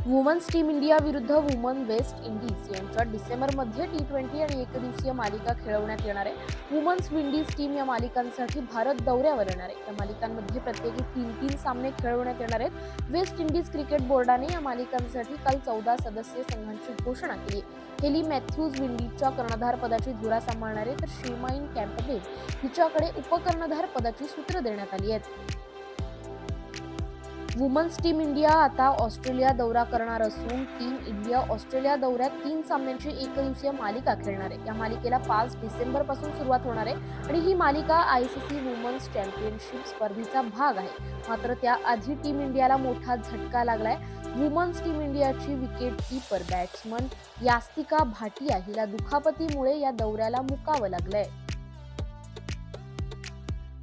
Women's team India विरुद्ध woman West Indies यांच्या डिसेंबरमध्ये T20 आणि एकदिवसीय मालिका खेळवण्यात येणार आहे. वुमन्स विंडीज टीम या मालिकांसाठी भारत दौऱ्यावर येणार आहे. या मालिकांमध्ये प्रत्येकी 3-3 सामने खेळवण्यात येणार आहेत. वेस्ट इंडिज क्रिकेट बोर्डाने या मालिकांसाठी काल 14 सदस्यीय संघांची घोषणा केली. हेली मॅथ्यूज विंडीजच्या कर्णधार पदाची धुरा सांभाळणार आहे, तर शेमाइन कॅम्पबेल हिच्याकडे उपकर्णधार पदाची सूत्र देण्यात आली आहेत. वुमन्स टीम इंडिया आता ऑस्ट्रेलिया दौरा करणार असून टीम इंडिया ऑस्ट्रेलिया दौऱ्यात 3 सामन्यांची एकदिवसीय मालिका खेळणार आहे. या मालिकेला 5 डिसेंबर पासून सुरुवात होणार आहे आणि ही मालिका ICC वुमन्स चॅम्पियनशिप स्पर्धेचा भाग आहे. मात्र त्याआधी टीम इंडियाला मोठा झटका लागलाय. वुमन्स टीम इंडियाची wicket keeper batsman Yastika Bhatia हिला दुखापतीमुळे या दौऱ्याला मुकावं लागलंय.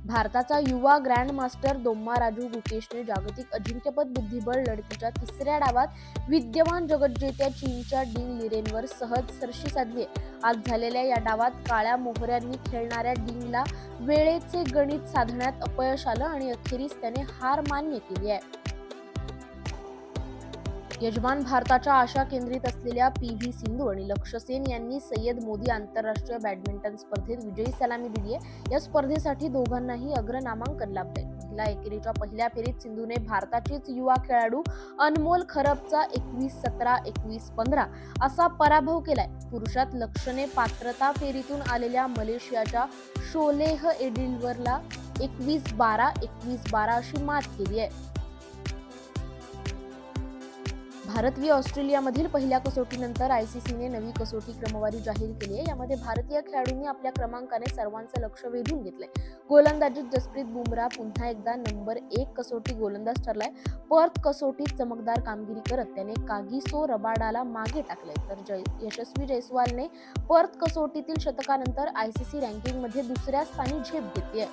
भारताचा युवा ग्रँड मास्टर दोम्माराजू गुकेशने जागतिक अजिंक्यपद बुद्धिबळ लढतीच्या तिसऱ्या डावात विद्यमान जगज्जेत्या चीनच्या डिंग लिरेनवर सहज सरशी साधली. आज झालेल्या या डावात काळ्या मोहऱ्यांनी खेळणाऱ्या डिंगला वेळेचे गणित साधण्यात अपयश आलं आणि अखेरीस त्याने हार मान्य केली आहे. यजमान भारताच्या आशा केंद्रित असलेल्या PV सिंधू आणि लक्ष्य सेन यांनी सय्यद मोदी आंतरराष्ट्रीय बॅडमिंटन स्पर्धेत विजयी सलामी दिली आहे. या स्पर्धेसाठी दोघांनाही अग्र नामांकन लाभलंय. महिला एकेरीच्या पहिल्या फेरीत सिंधूने भारताचीच युवा खेळाडू अनमोल खरबचा 21-17, 21-15 असा पराभव केलाय. पुरुषात लक्ष्यने पात्रता फेरीतून आलेल्या मलेशियाच्या शोलेह एडिलवरला 21-12, 21-12 अशी मात केली आहे. भारत व ऑस्ट्रेलियामधील पहिल्या कसोटीनंतर ICCने नवी कसोटी क्रमवारी जाहीर केली आहे. यामध्ये भारतीय खेळाडूंनी आपल्या क्रमांकाने सर्वांचं लक्ष वेधून घेतलंय. गोलंदाजीत जसप्रीत बुमराह पुन्हा एकदा नंबर 1 कसोटी गोलंदाज ठरलाय. पर्थ कसोटीत चमकदार कामगिरी करत त्याने कागिसो रबाडाला मागे टाकलंय, तर यशस्वी जयस्वालने पर्थ कसोटीतील शतकानंतर ICC रँकिंगमध्ये दुसऱ्या स्थानी झेप घेतलीय.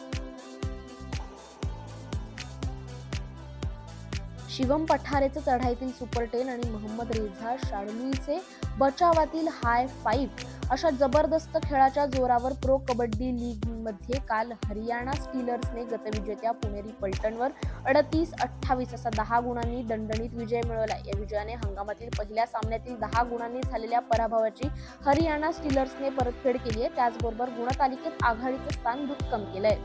शिवम पठारेचे चढाईतील सुपर 10 आणि मोहम्मद रेझा शार्दुलचे बचावातील हाय 5 अशा जबरदस्त खेळाच्या जोरावर प्रो कबड्डी लीगमध्ये काल हरियाणा स्टीलर्सने गतविजेत्या पुणेरी पलटणवर 38-28 असा 10 गुणांनी दणदणीत विजय मिळवला. या विजयाने हंगामातील पहिल्या सामन्यातील 10 गुणांनी झालेल्या पराभवाची हरियाणा स्टीलर्सने परतफेड केली आहे. त्याचबरोबर गुणतालिकेत आघाडीचं स्थान भक्कम केलंय.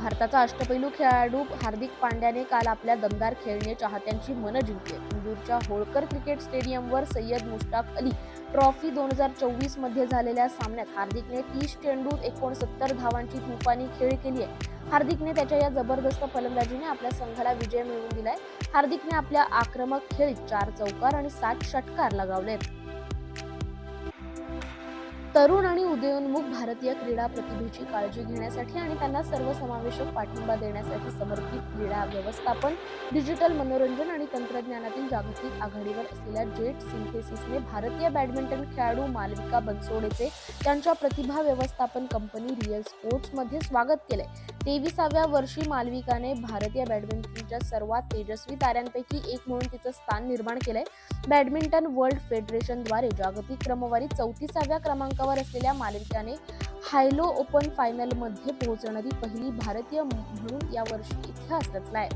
भारताचा अष्टपैलू खेळाडू हार्दिक पांड्याने काल आपल्या दमदार खेळीने चाहत्यांची मनं जिंकली. इंदूरच्या होळकर क्रिकेट स्टेडियमवर सय्यद मुश्ताक अली ट्रॉफी 2024 मध्ये झालेल्या सामन्यात हार्दिकने 30 चेंडूत 69 धावांची तुफानी खेळी केली आहे. हार्दिकने त्याच्या या जबरदस्त फलंदाजीने आपल्या संघाला विजय मिळवून दिलाय. हार्दिकने आपल्या आक्रमक खेळीत 4 चौकार आणि 7 षटकार लगावलेत. तरुण आणि उदयोन्मुख भारतीय क्रीडा प्रतिभेची काळजी घेण्यासाठी आणि त्यांना सर्वसमावेशक पाठिंबा देण्यासाठी समर्पित क्रीडा व्यवस्थापन, डिजिटल मनोरंजन आणि तंत्रज्ञानातील जागतिक आघाडीवर असलेल्या जेट सिंथेसिसने भारतीय बॅडमिंटन खेळाडू मालविका बनसोडेचे त्यांच्या प्रतिभा व्यवस्थापन कंपनी रिअल स्पोर्ट्समध्ये स्वागत केले. 23व्या वर्षी मालविकाने भारतीय बॅडमिंटनच्या सर्वात तेजस्वी ताऱ्यांपैकी एक म्हणून तिचं स्थान निर्माण केलंय. बॅडमिंटन वर्ल्ड फेडरेशनद्वारे जागतिक क्रमवारीत 34व्या क्रमांकावर असलेल्या मालविकाने हायलो ओपन फायनलमध्ये पोहोचणारी पहिली भारतीय म्हणून यावर्षी इतिहास रचलाय.